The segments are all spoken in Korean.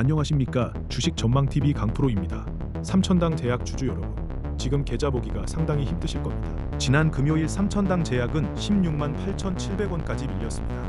안녕하십니까. 주식 전망TV 강프로입니다. 삼천당 제약 주주 여러분, 지금 계좌 보기가 상당히 힘드실 겁니다. 지난 금요일 삼천당 제약은 16만 8,700원까지 밀렸습니다.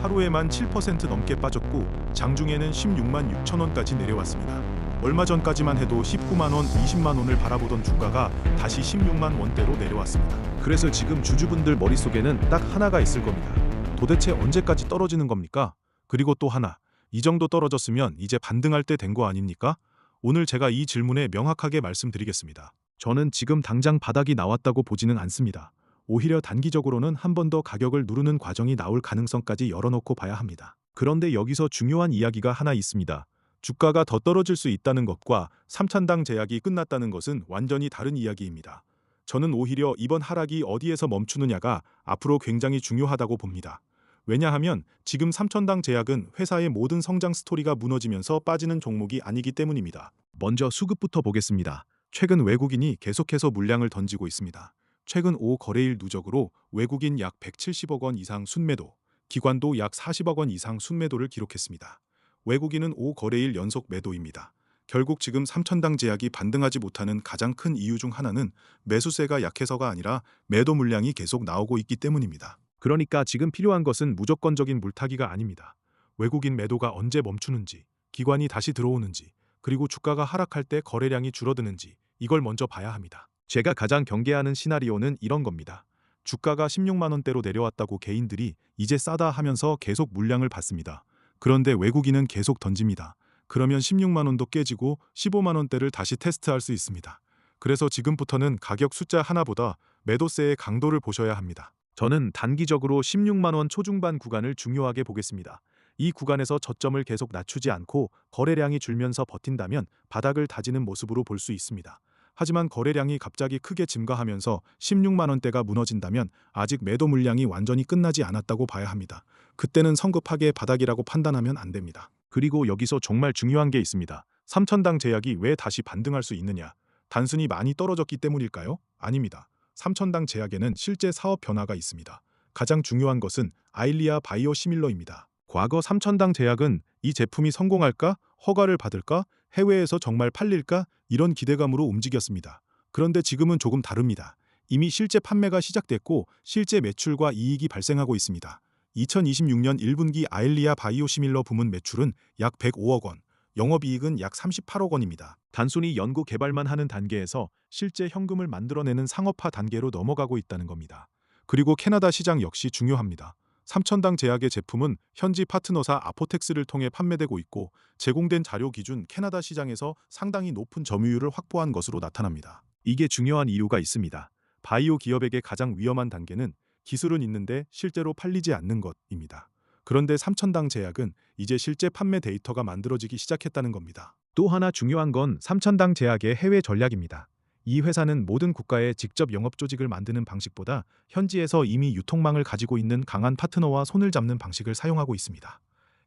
하루에만 7% 넘게 빠졌고 장중에는 16만 6천 원까지 내려왔습니다. 얼마 전까지만 해도 19만 원, 20만 원을 바라보던 주가가 다시 16만 원대로 내려왔습니다. 그래서 지금 주주분들 머릿속에는 딱 하나가 있을 겁니다. 도대체 언제까지 떨어지는 겁니까? 그리고 또 하나, 이 정도 떨어졌으면 이제 반등할 때 된 거 아닙니까? 오늘 제가 이 질문에 명확하게 말씀드리겠습니다. 저는 지금 당장 바닥이 나왔다고 보지는 않습니다. 오히려 단기적으로는 한 번 더 가격을 누르는 과정이 나올 가능성까지 열어놓고 봐야 합니다. 그런데 여기서 중요한 이야기가 하나 있습니다. 주가가 더 떨어질 수 있다는 것과 삼천당 제약이 끝났다는 것은 완전히 다른 이야기입니다. 저는 오히려 이번 하락이 어디에서 멈추느냐가 앞으로 굉장히 중요하다고 봅니다. 왜냐하면 지금 삼천당 제약은 회사의 모든 성장 스토리가 무너지면서 빠지는 종목이 아니기 때문입니다. 먼저 수급부터 보겠습니다. 최근 외국인이 계속해서 물량을 던지고 있습니다. 최근 5거래일 누적으로 외국인 약 170억 원 이상 순매도, 기관도 약 40억 원 이상 순매도를 기록했습니다. 외국인은 5거래일 연속 매도입니다. 결국 지금 삼천당 제약이 반등하지 못하는 가장 큰 이유 중 하나는 매수세가 약해서가 아니라 매도 물량이 계속 나오고 있기 때문입니다. 그러니까 지금 필요한 것은 무조건적인 물타기가 아닙니다. 외국인 매도가 언제 멈추는지, 기관이 다시 들어오는지, 그리고 주가가 하락할 때 거래량이 줄어드는지 이걸 먼저 봐야 합니다. 제가 가장 경계하는 시나리오는 이런 겁니다. 주가가 16만 원대로 내려왔다고 개인들이 이제 싸다 하면서 계속 물량을 받습니다. 그런데 외국인은 계속 던집니다. 그러면 16만 원도 깨지고 15만 원대를 다시 테스트할 수 있습니다. 그래서 지금부터는 가격 숫자 하나보다 매도세의 강도를 보셔야 합니다. 저는 단기적으로 16만 원 초중반 구간을 중요하게 보겠습니다. 이 구간에서 저점을 계속 낮추지 않고 거래량이 줄면서 버틴다면 바닥을 다지는 모습으로 볼 수 있습니다. 하지만 거래량이 갑자기 크게 증가하면서 16만 원대가 무너진다면 아직 매도 물량이 완전히 끝나지 않았다고 봐야 합니다. 그때는 성급하게 바닥이라고 판단하면 안 됩니다. 그리고 여기서 정말 중요한 게 있습니다. 삼천당 제약이 왜 다시 반등할 수 있느냐? 단순히 많이 떨어졌기 때문일까요? 아닙니다. 삼천당 제약에는 실제 사업 변화가 있습니다. 가장 중요한 것은 아일리아 바이오시밀러입니다. 과거 삼천당 제약은 이 제품이 성공할까? 허가를 받을까? 해외에서 정말 팔릴까? 이런 기대감으로 움직였습니다. 그런데 지금은 조금 다릅니다. 이미 실제 판매가 시작됐고 실제 매출과 이익이 발생하고 있습니다. 2026년 1분기 아일리아 바이오시밀러 부문 매출은 약 105억 원, 영업이익은 약 38억 원입니다. 단순히 연구 개발만 하는 단계에서 실제 현금을 만들어내는 상업화 단계로 넘어가고 있다는 겁니다. 그리고 캐나다 시장 역시 중요합니다. 삼천당 제약의 제품은 현지 파트너사 아포텍스를 통해 판매되고 있고 제공된 자료 기준 캐나다 시장에서 상당히 높은 점유율을 확보한 것으로 나타납니다. 이게 중요한 이유가 있습니다. 바이오 기업에게 가장 위험한 단계는 기술은 있는데 실제로 팔리지 않는 것입니다. 그런데 삼천당 제약은 이제 실제 판매 데이터가 만들어지기 시작했다는 겁니다. 또 하나 중요한 건 삼천당 제약의 해외 전략입니다. 이 회사는 모든 국가에 직접 영업 조직을 만드는 방식보다 현지에서 이미 유통망을 가지고 있는 강한 파트너와 손을 잡는 방식을 사용하고 있습니다.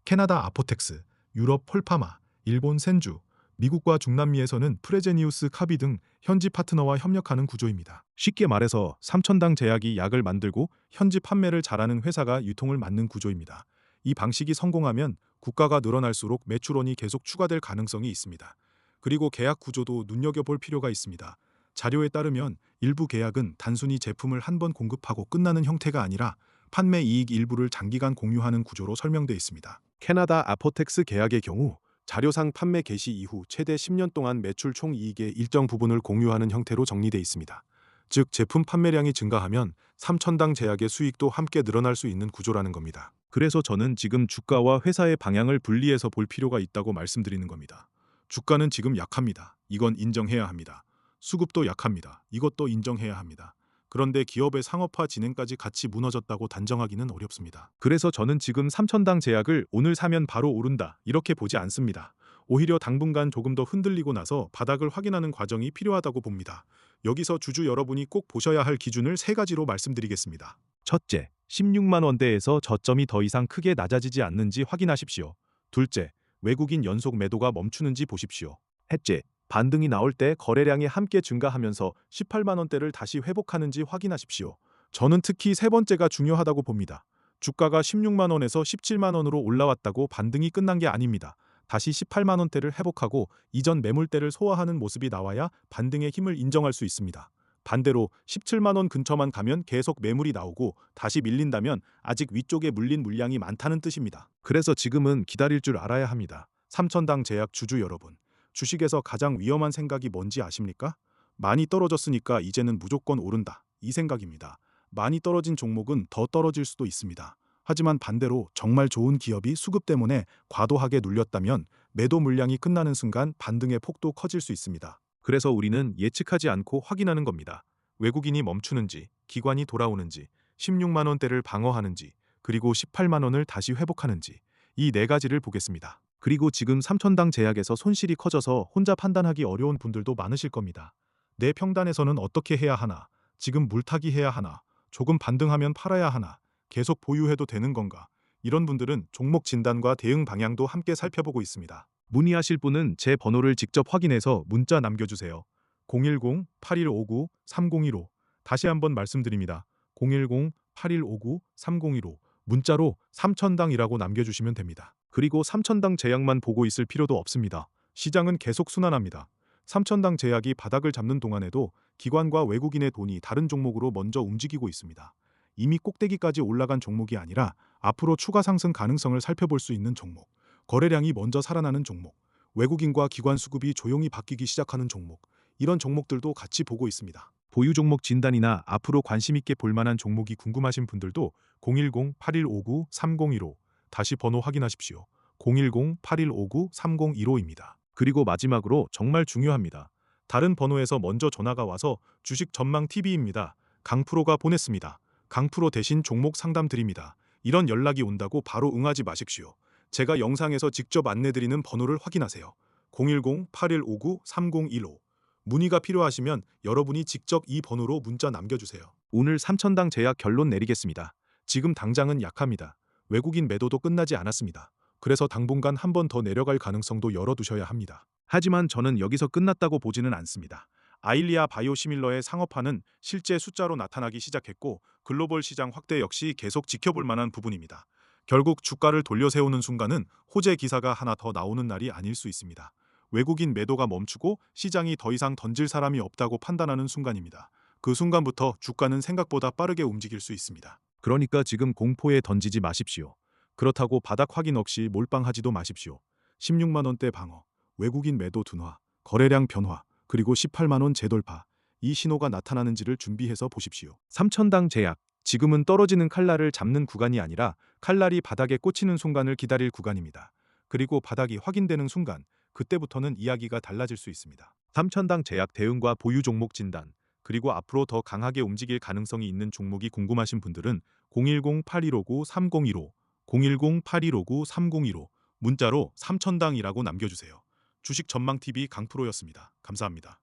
캐나다 아포텍스, 유럽 폴파마, 일본 센주, 미국과 중남미에서는 프레제니우스 카비 등 현지 파트너와 협력하는 구조입니다. 쉽게 말해서 삼천당 제약이 약을 만들고 현지 판매를 잘하는 회사가 유통을 맡는 구조입니다. 이 방식이 성공하면 국가가 늘어날수록 매출원이 계속 추가될 가능성이 있습니다. 그리고 계약 구조도 눈여겨볼 필요가 있습니다. 자료에 따르면 일부 계약은 단순히 제품을 한 번 공급하고 끝나는 형태가 아니라 판매 이익 일부를 장기간 공유하는 구조로 설명돼 있습니다. 캐나다 아포텍스 계약의 경우 자료상 판매 개시 이후 최대 10년 동안 매출 총 이익의 일정 부분을 공유하는 형태로 정리돼 있습니다. 즉 제품 판매량이 증가하면 삼천당 제약의 수익도 함께 늘어날 수 있는 구조라는 겁니다. 그래서 저는 지금 주가와 회사의 방향을 분리해서 볼 필요가 있다고 말씀드리는 겁니다. 주가는 지금 약합니다. 이건 인정해야 합니다. 수급도 약합니다. 이것도 인정해야 합니다. 그런데 기업의 상업화 진행까지 같이 무너졌다고 단정하기는 어렵습니다. 그래서 저는 지금 삼천당 제약을 오늘 사면 바로 오른다 이렇게 보지 않습니다. 오히려 당분간 조금 더 흔들리고 나서 바닥을 확인하는 과정이 필요하다고 봅니다. 여기서 주주 여러분이 꼭 보셔야 할 기준을 3가지로 말씀드리겠습니다. 첫째, 16만 원대에서 저점이 더 이상 크게 낮아지지 않는지 확인하십시오. 둘째, 외국인 연속 매도가 멈추는지 보십시오. 셋째, 반등이 나올 때 거래량이 함께 증가하면서 18만 원대를 다시 회복하는지 확인하십시오. 저는 특히 세 번째가 중요하다고 봅니다. 주가가 16만 원에서 17만 원으로 올라왔다고 반등이 끝난 게 아닙니다. 다시 18만 원대를 회복하고 이전 매물대를 소화하는 모습이 나와야 반등의 힘을 인정할 수 있습니다. 반대로 17만 원 근처만 가면 계속 매물이 나오고 다시 밀린다면 아직 위쪽에 물린 물량이 많다는 뜻입니다. 그래서 지금은 기다릴 줄 알아야 합니다. 삼천당 제약 주주 여러분, 주식에서 가장 위험한 생각이 뭔지 아십니까? 많이 떨어졌으니까 이제는 무조건 오른다, 이 생각입니다. 많이 떨어진 종목은 더 떨어질 수도 있습니다. 하지만 반대로 정말 좋은 기업이 수급 때문에 과도하게 눌렸다면 매도 물량이 끝나는 순간 반등의 폭도 커질 수 있습니다. 그래서 우리는 예측하지 않고 확인하는 겁니다. 외국인이 멈추는지, 기관이 돌아오는지, 16만 원대를 방어하는지, 그리고 18만 원을 다시 회복하는지, 이 네 가지를 보겠습니다. 그리고 지금 삼천당 제약에서 손실이 커져서 혼자 판단하기 어려운 분들도 많으실 겁니다. 내 평단에서는 어떻게 해야 하나, 지금 물타기 해야 하나, 조금 반등하면 팔아야 하나, 계속 보유해도 되는 건가? 이런 분들은 종목 진단과 대응 방향도 함께 살펴보고 있습니다. 문의하실 분은 제 번호를 직접 확인해서 문자 남겨주세요. 010-8159-3015. 다시 한번 말씀드립니다. 010-8159-3015. 문자로 삼천당이라고 남겨주시면 됩니다. 그리고 삼천당 제약만 보고 있을 필요도 없습니다. 시장은 계속 순환합니다. 삼천당 제약이 바닥을 잡는 동안에도 기관과 외국인의 돈이 다른 종목으로 먼저 움직이고 있습니다. 이미 꼭대기까지 올라간 종목이 아니라 앞으로 추가 상승 가능성을 살펴볼 수 있는 종목, 거래량이 먼저 살아나는 종목, 외국인과 기관 수급이 조용히 바뀌기 시작하는 종목, 이런 종목들도 같이 보고 있습니다. 보유 종목 진단이나 앞으로 관심 있게 볼 만한 종목이 궁금하신 분들도 010-8159-3015 다시 번호 확인하십시오. 010-8159-3015입니다. 그리고 마지막으로 정말 중요합니다. 다른 번호에서 먼저 전화가 와서 주식 전망 TV입니다. 강프로가 보냈습니다. 강프로 대신 종목 상담 드립니다. 이런 연락이 온다고 바로 응하지 마십시오. 제가 영상에서 직접 안내드리는 번호를 확인하세요. 010-8159-3015. 문의가 필요하시면 여러분이 직접 이 번호로 문자 남겨주세요. 오늘 삼천당 제약 결론 내리겠습니다. 지금 당장은 약합니다. 외국인 매도도 끝나지 않았습니다. 그래서 당분간 한 번 더 내려갈 가능성도 열어두셔야 합니다. 하지만 저는 여기서 끝났다고 보지는 않습니다. 아일리아 바이오시밀러의 상업화는 실제 숫자로 나타나기 시작했고 글로벌 시장 확대 역시 계속 지켜볼 만한 부분입니다. 결국 주가를 돌려세우는 순간은 호재 기사가 하나 더 나오는 날이 아닐 수 있습니다. 외국인 매도가 멈추고 시장이 더 이상 던질 사람이 없다고 판단하는 순간입니다. 그 순간부터 주가는 생각보다 빠르게 움직일 수 있습니다. 그러니까 지금 공포에 던지지 마십시오. 그렇다고 바닥 확인 없이 몰빵하지도 마십시오. 16만 원대 방어, 외국인 매도 둔화, 거래량 변화, 그리고 18만 원 재돌파, 이 신호가 나타나는지를 준비해서 보십시오. 삼천당 제약, 지금은 떨어지는 칼날을 잡는 구간이 아니라 칼날이 바닥에 꽂히는 순간을 기다릴 구간입니다. 그리고 바닥이 확인되는 순간, 그때부터는 이야기가 달라질 수 있습니다. 삼천당 제약 대응과 보유 종목 진단, 그리고 앞으로 더 강하게 움직일 가능성이 있는 종목이 궁금하신 분들은 010-8159-3015, 010-8159-3015 문자로 삼천당이라고 남겨주세요. 주식 전망TV 강프로였습니다. 감사합니다.